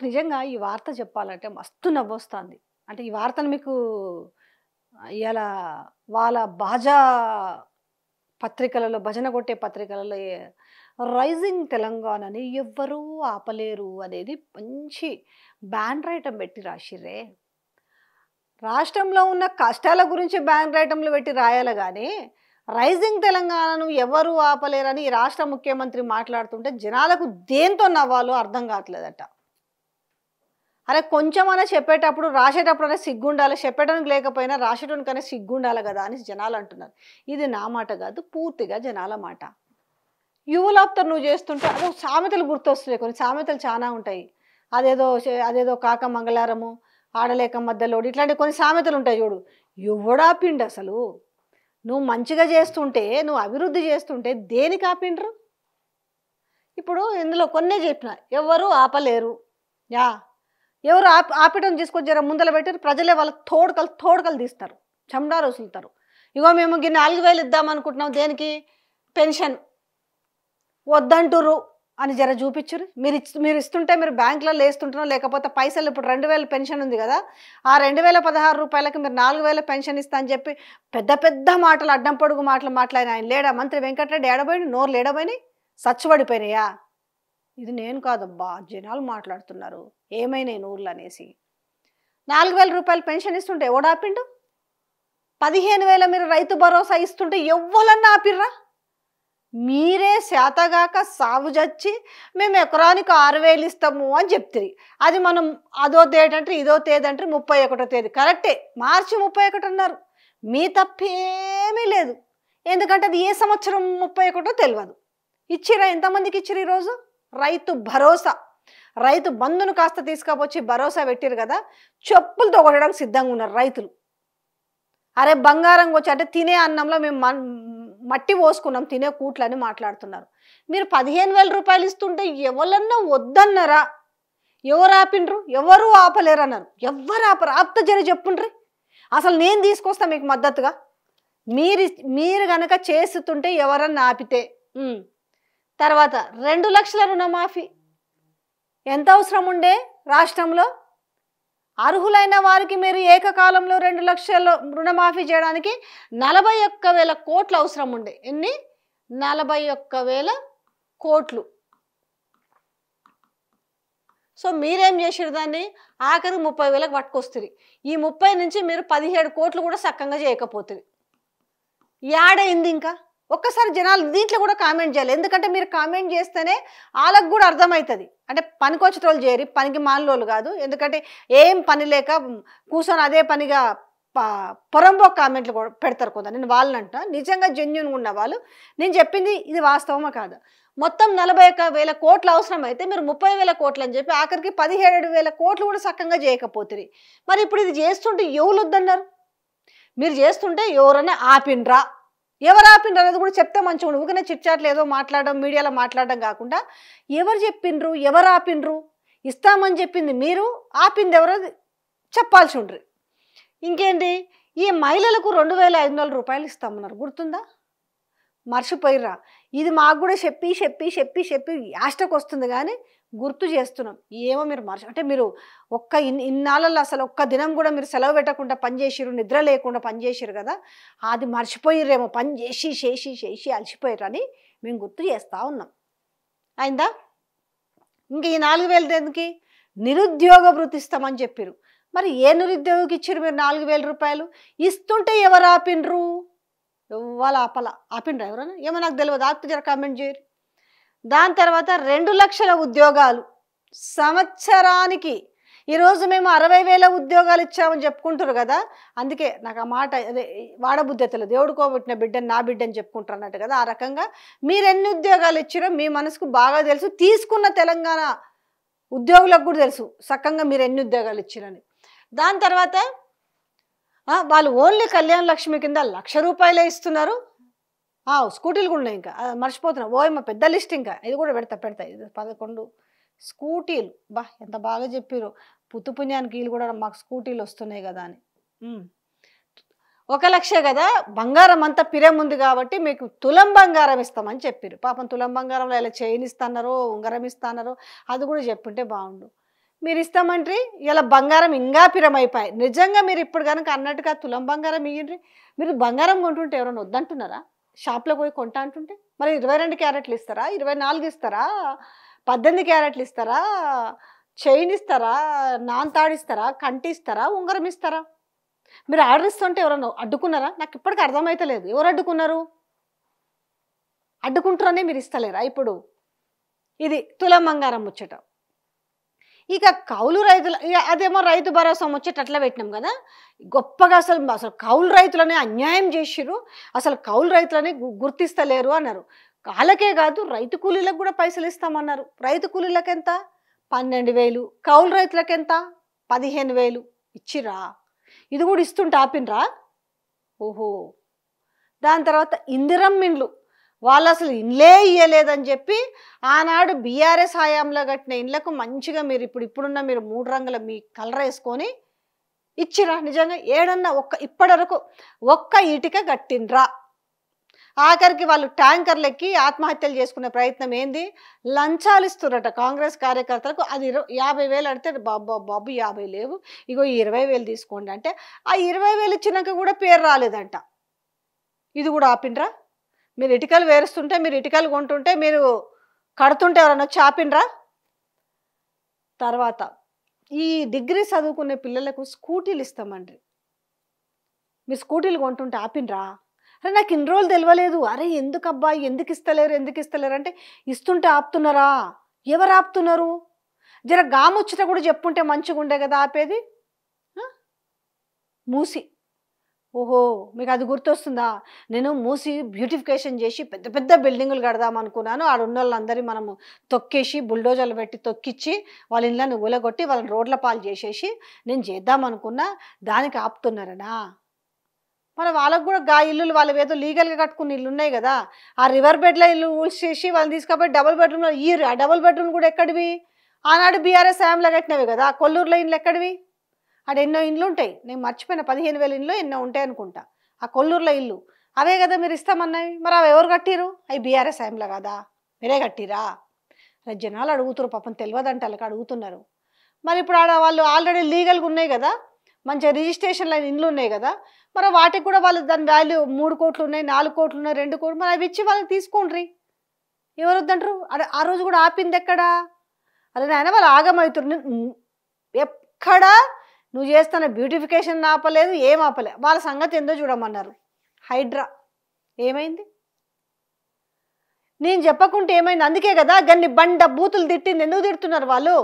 నాకు నిజంగా ఈ వార్త చెప్పాలంటే మస్తు నవ్వొస్తుంది. అంటే ఈ వార్తను మీకు ఇయాల వాళ్ళ బాజా పత్రికలలో, భజన కొట్టే పత్రికలలో రైజింగ్ తెలంగాణని ఎవ్వరూ ఆపలేరు అనేది మంచి బ్యానర్ ఐటెమ్ పెట్టి రాసిర్రే. రాష్ట్రంలో ఉన్న కష్టాల గురించి బ్యానర్ ఐటెమ్‌లు పెట్టి రాయాలి గానీ, రైజింగ్ తెలంగాణను ఎవరు ఆపలేరని ఈ రాష్ట్ర ముఖ్యమంత్రి మాట్లాడుతుంటే జనాలకు దేంతో నవ్వాలో అర్థం కావట్లేదట. అరే కొంచెమన్నా చెప్పేటప్పుడు, రాసేటప్పుడైనా సిగ్గుండాలి. చెప్పేటానికి లేకపోయినా రాసేటోనికైనా సిగ్గుండాలి గదా! అని జనాలు అంటున్నారు. ఇది నా మాట గాదు, పూర్తిగా జనాల మాట. యువలాప్తరు నువ్వు చేస్తుంటే అదో సామెతలు గుర్తొస్తున్నాయి. కొన్ని సామెతలు చానా ఉంటాయి. అదేదో కాక మంగళారము, ఆడలేక మధ్యలోడు ఇట్లాంటి కొన్ని సామెతలు ఉంటాయి చూడు. ఎవడాపిండసలు? నువ్వు మంచిగా చేస్తుంటే, నువ్వు అభివృద్ధి చేస్తుంటే దేనికి ఆపిండ్రు? ఇప్పుడు ఇందులో కొన్నే చెప్పిన. ఎవ్వరు ఆపలేరు. యాహ్! ఎవరు ఆపేటోన్ని తీసుకొచ్చి జర ముందల పెట్టి ప్రజలే వాళ్ళకి తోడుకలు తీస్తారు. చెమడా రుసులుతారు. ఇగో మేము 4000 ఇద్దామనుకుంటున్నాం. దేనికి? పెన్షన్. వద్దంటుర్రు అని జర చూపిచ్చుర్రి. మీరు ఇస్తుంటే మీరు బ్యాంకులలో ఏస్తుంటున్నారో లేకపోతే పైసలు ఇప్పుడు 2000 పెన్షన్ ఉంది కదా! ఆ 2016 రూపాయలకి మీరు 4000 పెన్షన్ ఇస్తా అని చెప్పి పెద్ద మాటలు, అడ్డం పొడుగు మాటలు మాట్లాడిన ఆయన లేడా? మంత్రి వెంకటరెడ్డి ఏడబోయిండు? నోర్లు ఏడబోయినాయి? సచ్చుబడిపోయినాయా? ఇది నేను కాదబ్బా, జనాలు మాట్లాడుతున్నారు. ఏమైనాయి నోర్లనేసి. 4000 రూపాయలు పెన్షన్ ఇస్తుంటే ఎవడాపిండు? 15,000 మీరు రైతు భరోసా ఇస్తుంటే ఎవ్వలన్నా ఆపిర్రా? మీరే శాతగాక సాగు చచ్చి మేము ఎకరానికి 6,000 ఇస్తాము అని చెప్తిరి. అది మనం అదో తేదీ అంటే ఇదో తేదీ అంటే 31వ తేదీ. కరెక్టే, మార్చి 31 అన్నారు. మీ తప్పేమీ లేదు. ఎందుకంటే అది ఏ సంవత్సరం 31 తెలియదు. ఇచ్చిరా? ఎంతమందికి ఇచ్చిరు ఈరోజు? రైతు భరోసా, రైతు బంధును కాస్త తీసుకపోచ్చి భరోసా పెట్టిరు కదా, చెప్పులతో కొట్టడానికి సిద్ధంగా ఉన్నారు రైతులు. అరే బంగారం వచ్చి అంటే తినే అన్నంలో మేము మట్టి పోసుకున్నాం తినే కూట్లని మాట్లాడుతున్నారు. మీరు 15,000 రూపాయలు ఇస్తుంటే ఎవరన్నా వద్దన్నారా? ఎవరు ఆపిండ్రు? ఎవరు ఆపలేరు అన్నారు. ఎవరు ఆపరు? ఆప్త జరి చెప్పుండ్రి. అసలు నేను తీసుకొస్తా మీకు మద్దతుగా. మీరు గనక చేస్తుంటే ఎవరన్నా ఆపితే. తర్వాత 2 లక్షల రుణమాఫీ ఎంత అవసరం ఉండే రాష్ట్రంలో? అర్హులైన వారికి మీరు ఏకకాలంలో 2 లక్షల రుణమాఫీ చేయడానికి 41,000 కోట్లు అవసరం ఉండే. ఎన్ని? 41,000 కోట్లు. సో మీరేం చేసిరు? దాన్ని ఆఖరికి 30,000కి పట్టుకొస్తుంది. ఈ 30 నుంచి మీరు 17 కోట్లు కూడా సక్కంగా చేయకపోతుంది. యాడైంది ఇంకా? ఒక్కసారి జనాలు దీంట్లో కూడా కామెంట్ చేయాలి. ఎందుకంటే మీరు కామెంట్ చేస్తేనే వాళ్ళకు కూడా అర్థమవుతుంది. అంటే పనికొచ్చేటోళ్ళు చేయరు, పనికి మాలినోళ్ళు కాదు. ఎందుకంటే ఏం పని లేక కూర్చొని అదే పనిగా పొరంబోక్ కామెంట్లు కూడా పెడతారు కొంత. నేను వాళ్ళని అంటున్నా, నిజంగా జెన్యూన్గా ఉన్న వాళ్ళు. నేను చెప్పింది ఇది వాస్తవమా కాదా? మొత్తం 41,000 కోట్లు అవసరం అయితే మీరు 30,000 కోట్లు అని చెప్పి ఆఖరికి 17,000 కోట్లు కూడా సక్కంగా చేయకపోతుంది. మరి ఇప్పుడు ఇది చేస్తుంటే ఎవరు వద్దన్నారు? మీరు చేస్తుంటే ఎవరన్నా ఆపిండ్రా? ఎవరు ఆపిండ్రు అనేది కూడా చెప్తే మంచిగా ఉండు. ఊరికనే చిట్చాట్లు ఏదో మాట్లాడడం, మీడియాలో మాట్లాడడం కాకుండా ఎవరు చెప్పిండ్రు, ఎవరు ఆపిండ్రు? ఇస్తామని చెప్పింది మీరు, ఆపింది ఎవరో చెప్పాల్సి ఉండ్రి. ఇంకేంటి? ఈ మహిళలకు 2,500 రూపాయలు ఇస్తామన్నారు, గుర్తుందా? మర్చిపోయిర్రా? ఇది మాకు కూడా చెప్పి యాస్టకు వస్తుంది కానీ గుర్తు చేస్తున్నాం. ఏమో మీరు అంటే మీరు ఇన్నాళ్ళల్లో అసలు ఒక్క దినం కూడా మీరు సెలవు పెట్టకుండా పనిచేసిరు, నిద్ర లేకుండా పనిచేసిరు కదా, అది మర్చిపోయిర్రేమో. పని చేసి అలసిపోయిర్రని మేము గుర్తు చేస్తూ ఉన్నాం. అయిందా? ఇంక ఈ 4,000 దేనికి? నిరుద్యోగ భృతి ఇస్తామని చెప్పిరు. మరి ఏ నిరుద్యోగికి ఇచ్చిరు మీరు 4,000 రూపాయలు? ఇస్తుంటే ఎవరు ఆపిండ్రు? ఎవ్వరు ఆపిండ్రా? ఎవరైనా? ఏమో నాకు తెలియదు, ఆప్త జర కామెంట్ చేయరు. దాని తర్వాత 2 లక్షల ఉద్యోగాలు సంవత్సరానికి. ఈరోజు మేము 60,000 ఉద్యోగాలు ఇచ్చామని చెప్పుకుంటారు కదా, అందుకే నాకు ఆ మాట అదే వాడబుద్ధతలు. దేవుడు కోబట్టిన బిడ్డని నా బిడ్డని చెప్పుకుంటారు అన్నట్టు కదా. ఆ రకంగా మీరు ఎన్ని ఉద్యోగాలు ఇచ్చారో మీ మనసుకు బాగా తెలుసు. తీసుకున్న తెలంగాణ ఉద్యోగులకు కూడా తెలుసు సక్కంగా మీరు ఎన్ని ఉద్యోగాలు ఇచ్చారని. దాని తర్వాత వాళ్ళు ఓన్లీ కళ్యాణ లక్ష్మి కింద 1,00,000 రూపాయలే ఇస్తున్నారు. స్కూటీలు కూడా ఉన్నాయి. ఇంకా మర్చిపోతున్నా. ఓయమ్మ పెద్ద లిస్ట్. ఇంకా ఇది కూడా పెడతా. ఇది 11 స్కూటీలు. ఎంత బాగా చెప్పారు. పుత్తు పుణ్యానికి వీళ్ళు కూడా మాకు స్కూటీలు వస్తున్నాయి కదా అని. 1,00,000 కదా, బంగారం అంతా పిరముంది కాబట్టి మీకు తులం బంగారం ఇస్తామని చెప్పారు. పాపం తులం బంగారంలో ఇలా చైన్ ఇస్తాన్నారో, ఉంగరం ఇస్తాన్నారో అది కూడా చెప్పుంటే బాగుండు. మీరు ఇస్తామంట్రి ఇలా బంగారం ఇంకా పిరమైపోయాయి. నిజంగా మీరు ఇప్పుడు కనుక అన్నట్టుగా తులం బంగారం ఇయ్యండి. మీరు బంగారం కొంటుంటే ఎవరైనా వద్దంటున్నారా? షాప్‌లో పోయి కొంటా అంటుంటే? మరి 22 క్యారెట్లు ఇస్తారా? 24 ఇస్తారా? 18 క్యారెట్లు ఇస్తారా? చైన్ ఇస్తారా? నాన్ తాడు ఇస్తారా? కంటి ఇస్తారా? ఉంగరం ఇస్తారా? మీరు ఆర్డర్ ఇస్తుంటే ఎవరైనా అడ్డుకున్నారా? నాకు ఇప్పటికి అర్థమైతలేదు. ఎవరు అడ్డుకున్నారు? అడ్డుకుంటారనే మీరు ఇస్తలేరా ఇప్పుడు? ఇది తులం బంగారం ముచ్చట. ఇక కౌలు రైతుల అదేమో రైతు భరోసా ముచ్చట అట్లా పెట్టినాం కదా. గొప్పగా అసలు కౌలు రైతులనే అన్యాయం చేసిర్రు. అసలు కౌలు రైతులని గుర్తిస్తలేరు అన్నారు. వాళ్ళకే కాదు రైతు కూలీలకు కూడా పైసలు ఇస్తామన్నారు. రైతు కూలీలకు ఎంత? 12,000. కౌలు రైతులకు ఎంత? 15,000 ఇచ్చిరా. ఇది కూడా ఇస్తుంటే ఆపినరా? ఓహో. దాని తర్వాత ఇందిరమ్మ ఇండ్లు వాళ్ళు అసలు ఇండ్లే ఇయ్యలేదని చెప్పి ఆనాడు బీఆర్ఎస్ హయాంలో కట్టిన ఇండ్లకు మంచిగా మీరు ఇప్పుడున్న మీరు 3 రంగుల మీ కలర్ వేసుకొని ఇచ్చిరా. నిజంగా ఏడన్నా ఇప్పటివరకు ఒక్క ఇటుక కట్టిండ్రా? ఆఖరికి వాళ్ళు ట్యాంకర్లెక్కి ఆత్మహత్యలు చేసుకునే ప్రయత్నం ఏంది? లంచాలు ఇస్తున్నట కాంగ్రెస్ కార్యకర్తలకు. అది 50,000 అడితే బాబు 50 లేవు, ఇగో 20,000 తీసుకోండి అంటే ఆ 20,000 ఇచ్చినాక కూడా పేరు రాలేదంట. ఇది కూడా ఆపిండ్రా? మీరు ఇటుకలు వేరుస్తుంటే, మీరు ఇటుకలు కొంటుంటే, మీరు కడుతుంటే ఎవరన్నా వచ్చి ఆపిండ్రా? తర్వాత ఈ డిగ్రీ చదువుకునే పిల్లలకు స్కూటీలు ఇస్తామండ్రి. మీరు స్కూటీలు కొంటుంటే ఆపిండ్రా? అరే నాకు ఇన్ని రోజులు తెలియలేదు. అరే ఎందుకబ్బా ఎందుకు ఇస్తలేరు అంటే ఇస్తుంటే ఆపుతున్నారా? ఎవరు ఆపుతున్నారు? జర గాముచ్చట కూడా చెప్పుంటే మంచిగా ఉండే కదా ఆపేది. మూసి. ఓహో, మీకు అది గుర్తొస్తుందా? నేను మూసి బ్యూటిఫికేషన్ చేసి పెద్ద పెద్ద బిల్డింగులు కడదాం అనుకున్నాను. ఆడున్న వాళ్ళందరినీ మనము తొక్కేసి బుల్డోజర్లు పెట్టి తొక్కిచ్చి వాళ్ళ ఇళ్ళని ఊలగొట్టి వాళ్ళని రోడ్ల పాలు చేసేసి నేను చేద్దాం అనుకున్నా. దానికి ఆపుతున్నారనా? మరి వాళ్ళకు కూడా ఇల్లులు వాళ్ళు ఏదో లీగల్గా కట్టుకున్న ఇల్లు ఉన్నాయి కదా. ఆ రివర్ బెడ్లో ఇల్లు ఊల్చేసి వాళ్ళు తీసుకపోయి డబుల్ బెడ్రూమ్లో ఇయ్యరు. ఆ డబుల్ బెడ్రూమ్ కూడా ఎక్కడివి? ఆనాడు బీఆర్ఎస్ హయాంలో కట్టినవి కదా. కొల్లూరులో ఇండ్లు ఎక్కడివి? ఆడ ఎన్నో ఇండ్లు ఉంటాయి. నేను మర్చిపోయిన 15,000 ఇండ్లు ఎన్నో ఉంటాయి అనుకుంటా ఆ కొల్లూరులో ఇల్లు. అవే కదా మీరు ఇస్తామన్నవి. మరి అవి ఎవరు కట్టిరు? అవి బీఆర్ఎస్ హయాంలో కదా. మీరే కట్టిరా? జనాలు అడుగుతారు పాపం, తెలియదంటే వాళ్ళకి అడుగుతున్నారు. మరి ఇప్పుడు ఆడ వాళ్ళు ఆల్రెడీ లీగల్గా ఉన్నాయి కదా, మంచిగా రిజిస్ట్రేషన్లో ఇండ్లు ఉన్నాయి కదా. మరి వాటికి కూడా వాళ్ళు దాని వాల్యూ 3 కోట్లు ఉన్నాయి, 4 కోట్లు ఉన్నాయి, 2 కోట్లు. మరి అవి ఇచ్చి వాళ్ళకి తీసుకోండి. ఎవరు వద్దంటారు? అదే ఆ రోజు కూడా ఆపింది ఎక్కడా? అదే నాయన వాళ్ళు ఆగమవుతున్నారు. ఎక్కడా నువ్వు చేస్తున్న బ్యూటిఫికేషన్ ఆపలేదు, ఏం ఆపలే. వాళ్ళ సంగతి ఎందో చూడమన్నారు. హైడ్రా ఏమైంది? నేను చెప్పకుంటే ఏమైంది? అందుకే కదా గన్ని బండ బూతులు తిట్టింది. ఎందుకు తిడుతున్నారు వాళ్ళు?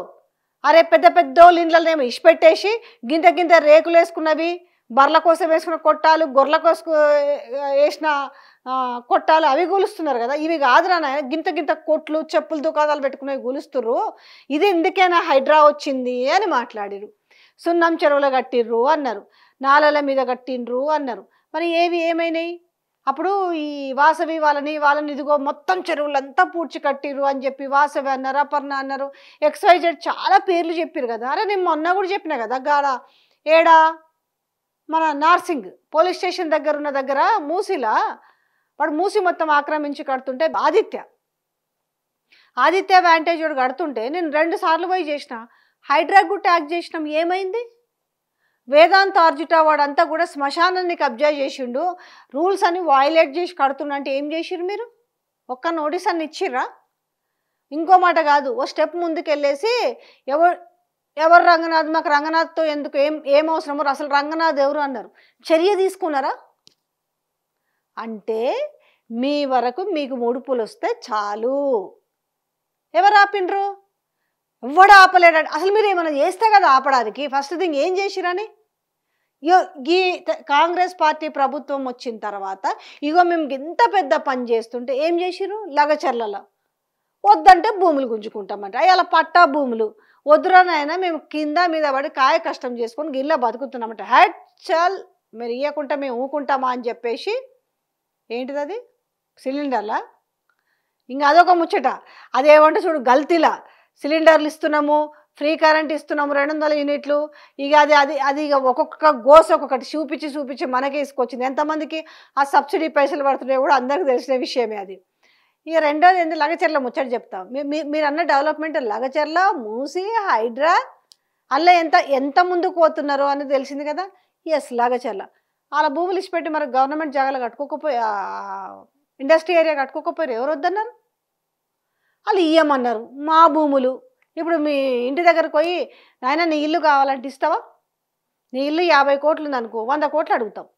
అరే పెద్ద పెద్దోళ్ళు ఇండ్లనేమో ఇష్టపెట్టేసి గింత రేకులు వేసుకున్నవి, బర్ల కోసం వేసుకున్న కొట్టాలు, గొర్రెల కోసం వేసిన కొట్టాలు అవి గూలుస్తున్నారు కదా. ఇవి కాదురా నాయన, గింత కొట్లు చెప్పులు దుకాణాలు పెట్టుకునేవి గూలుస్తుర్రు. ఇది ఎందుకైనా హైడ్రా వచ్చింది అని మాట్లాడిరు. సున్నం చెరువులో కట్టిర్రు అన్నారు, నాలల మీద కట్టిండ్రు అన్నారు. మరి ఏమైనాయి? అప్పుడు ఈ వాసవి వాళ్ళని ఇదిగో మొత్తం చెరువులంతా పూడ్చి కట్టిర్రు అని చెప్పి వాసవి అన్నారు, అపర్ణ అన్నారు, XYZ చాలా పేర్లు చెప్పారు కదా. అరే నేను మొన్న కూడా చెప్పిన కదా, గాడ ఏడా మన నార్సింగ్ పోలీస్ స్టేషన్ దగ్గర మూసిలా వాడు మూసి మొత్తం ఆక్రమించి కడుతుంటే ఆదిత్య వ్యాంటేజ్ వాడు కడుతుంటే నేను 2 సార్లు పోయి చేసిన. హైడ్రాకు ట్యాగ్ చేసినాం. ఏమైంది? వేదాంత్ ఆర్జిటా వాడంతా కూడా శ్మశానాన్ని కబ్జా చేసిండు, రూల్స్ అని వైలేట్ చేసి కడుతుండంటే ఏం చేసిరు మీరు? ఒక్క నోటీస్ అన్ని ఇచ్చిర్రా? ఇంకో మాట కాదు, ఓ స్టెప్ ముందుకు వెళ్ళేసి ఎవరు రంగనాథ్, మాకు రంగనాథ్తో ఎందుకు, ఏం అవసరమో, అసలు రంగనాథ్ ఎవరు అన్నారు. చర్య తీసుకున్నారా? అంటే మీ వరకు మీకు ముడుపులు వస్తే చాలు. ఎవరు ఆపిండ్రు? ఎవడు ఆపలేడు. అసలు మీరు ఏమైనా చేస్తే కదా ఆపడానికి. ఫస్ట్ థింగ్ ఏం చేసిరని, ఈ కాంగ్రెస్ పార్టీ ప్రభుత్వం వచ్చిన తర్వాత ఇగో మేము ఇంత పెద్ద పని చేస్తుంటే ఏం చేసిరు? లగచర్లలో వద్దంటే భూములు గుంజుకుంటామంట. అలా పట్టా భూములు వద్దురానైనా మేము కింద మీద పడి కాయ కష్టం చేసుకొని గిల్ల బతుకుతున్నామంట. హెడ్ చల్ మీరు ఇవ్వకుంటా మేము ఊకుంటామా అని చెప్పేసి ఏంటిది అది సిలిండర్లా. ఇంకా అదొక ముచ్చట. అదేమంటే చూడు గల్తీలా సిలిండర్లు ఇస్తున్నాము, ఫ్రీ కరెంట్ ఇస్తున్నాము 200 యూనిట్లు. ఇక అది ఇక ఒక్కొక్క గోస ఒక్కొక్కటి చూపించి మనకే ఇసుకొచ్చింది. ఎంతమందికి ఆ సబ్సిడీ పైసలు పడుతున్నాయో కూడా అందరికీ తెలిసిన విషయమే అది. ఇక రెండోది ఏంటి, లగచర్ల ముచ్చట చెప్తాం. మీరు అన్న డెవలప్మెంట్ లగచర్ల, మూసి, హైడ్రా అల్ల ఎంత ఎంత ముందుకు పోతున్నారో అని తెలిసింది కదా. ఎస్ లాగచర్ల వాళ్ళ భూములు ఇచ్చిపెట్టి మరి గవర్నమెంట్ జాగాలు కట్టుకోకపోయి ఇండస్ట్రీ ఏరియా కట్టుకోకపోయారు, ఎవరు వద్దన్నారు? వాళ్ళు ఇయ్యమన్నారు మా భూములు. ఇప్పుడు మీ ఇంటి దగ్గరకు పోయి నాయన నీ ఇల్లు కావాలంటే ఇస్తావా? నీ ఇల్లు 50 కోట్లు ఉందనుకో, 100 కోట్లు అడుగుతావు.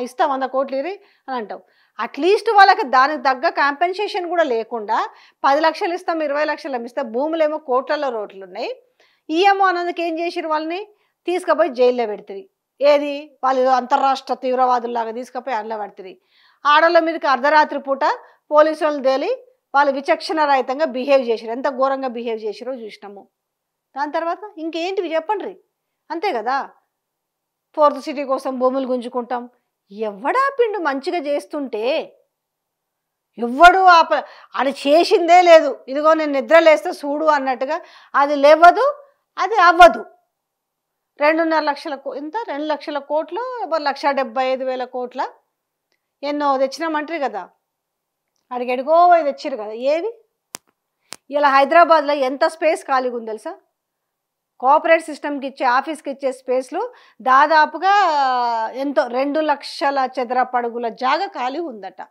ఇస్తా 100 కోట్లు ఇరి అని అంటావు. అట్లీస్ట్ వాళ్ళకి దానికి తగ్గ కాంపెన్సేషన్ కూడా లేకుండా 10 లక్షలు ఇస్తాం, 20 లక్షలు ఇస్తాం, భూములేమో కోట్లలో రోడ్లు ఉన్నాయి. ఈఎంఓ అన్నందుకు ఏం చేసిరు? వాళ్ళని తీసుకుపోయి జైల్లో పెడుతుంది. ఏది? వాళ్ళు అంతర్రాష్ట్ర తీవ్రవాదుల్లాగా తీసుకుపోయి అందులో పెడుతుంది. ఆడవాళ్ళ మీదకి అర్ధరాత్రి పూట పోలీసు వాళ్ళు తేలి వాళ్ళు విచక్షణ రహితంగా బిహేవ్ చేశారు. ఎంత ఘోరంగా బిహేవ్ చేసారో చూసినాము. దాని తర్వాత ఇంకేంటివి చెప్పండి. అంతే కదా. 4th సిటీ కోసం భూములు గుంజుకుంటాం. ఎవడా పిండు మంచిగా చేస్తుంటే ఎవ్వడు అది చేసిందే లేదు. ఇదిగో నేను నిద్రలేస్తే చూడు అన్నట్టుగా అది లేవదు, అది అవ్వదు. 2.5 లక్షల ఎంత 2 లక్షల కోట్లు 1,75,000 కోట్ల ఎన్నో తెచ్చినామంటారు కదా. అడిగి ఎడుగో తెచ్చిరు కదా. ఏవి? ఇలా హైదరాబాద్లో ఎంత స్పేస్ ఖాళీగా ఉంది తెలుసా? కోఆపరేట్ సిస్టమ్కి ఇచ్చే ఆఫీస్కి ఇచ్చే స్పేస్లు దాదాపుగా ఎంతో 2 లక్షల చదరపు అడుగుల జాగా ఖాళీ ఉందట.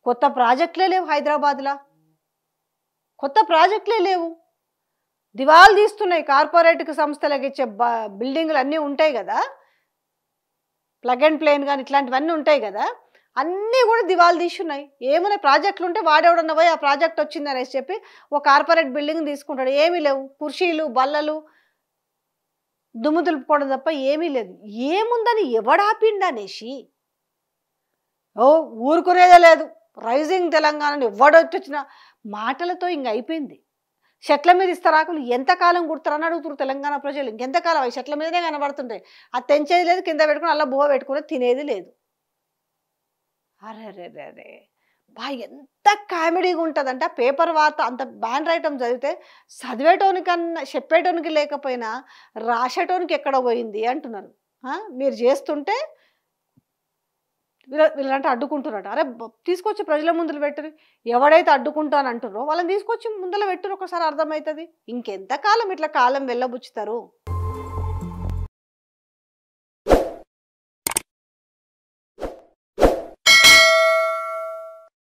కొత్త ప్రాజెక్టులే లేవు హైదరాబాద్లో, కొత్త ప్రాజెక్టులే లేవు. దివాలు తీస్తున్నాయి. కార్పొరేట్కి సంస్థలకు ఇచ్చే బిల్డింగ్లు అన్నీ ఉంటాయి కదా, ప్లగ్ అండ్ ప్లేన్ కానీ ఇట్లాంటివన్నీ ఉంటాయి కదా, అన్నీ కూడా దివాలు తీసున్నాయి. ఏమైనా ప్రాజెక్టులు ఉంటే వాడేవడన్నా పోయి ఆ ప్రాజెక్ట్ వచ్చింది అనేసి చెప్పి ఒక కార్పొరేట్ బిల్డింగ్ తీసుకుంటాడు. ఏమీ లేవు. కుర్చీలు బల్లలు దుమ్ము దులుపుకోవడం తప్ప ఏమీ లేదు. ఏముందని ఎవడాపిండి అనేసి ఊరుకునేదే లేదు. రైజింగ్ తెలంగాణని ఎవడొచ్చిన మాటలతో ఇంక అయిపోయింది. చెట్ల మీద ఇస్తరాకులు ఎంతకాలం కుడతారని అడుగుతారు తెలంగాణ ప్రజలు. ఇంకెంతకాలం అవి చెట్ల మీదనే కనబడుతుంటాయి. అది తెంచేది లేదు, కింద పెట్టుకుని అలా బువ్వ పెట్టుకుని తినేది లేదు. అరే ఎంత కామెడీగా ఉంటుందంటే పేపర్ వార్త అంత బ్యాన్ రైటం చదివితే చదివేటోనికన్నా చెప్పేటోనికి లేకపోయినా రాసేటోనికి ఎక్కడ పోయింది అంటున్నారు. మీరు చేస్తుంటే వీళ్ళంటే అడ్డుకుంటున్నారట. అరే తీసుకొచ్చి ప్రజల ముందులు పెట్టురు. ఎవడైతే అడ్డుకుంటాను అంటున్నారో వాళ్ళని తీసుకొచ్చి ముందర పెట్టురు. ఒకసారి అర్థమవుతుంది. ఇంకెంతకాలం ఇట్లా కాలం వెళ్ళబుచ్చుతారు.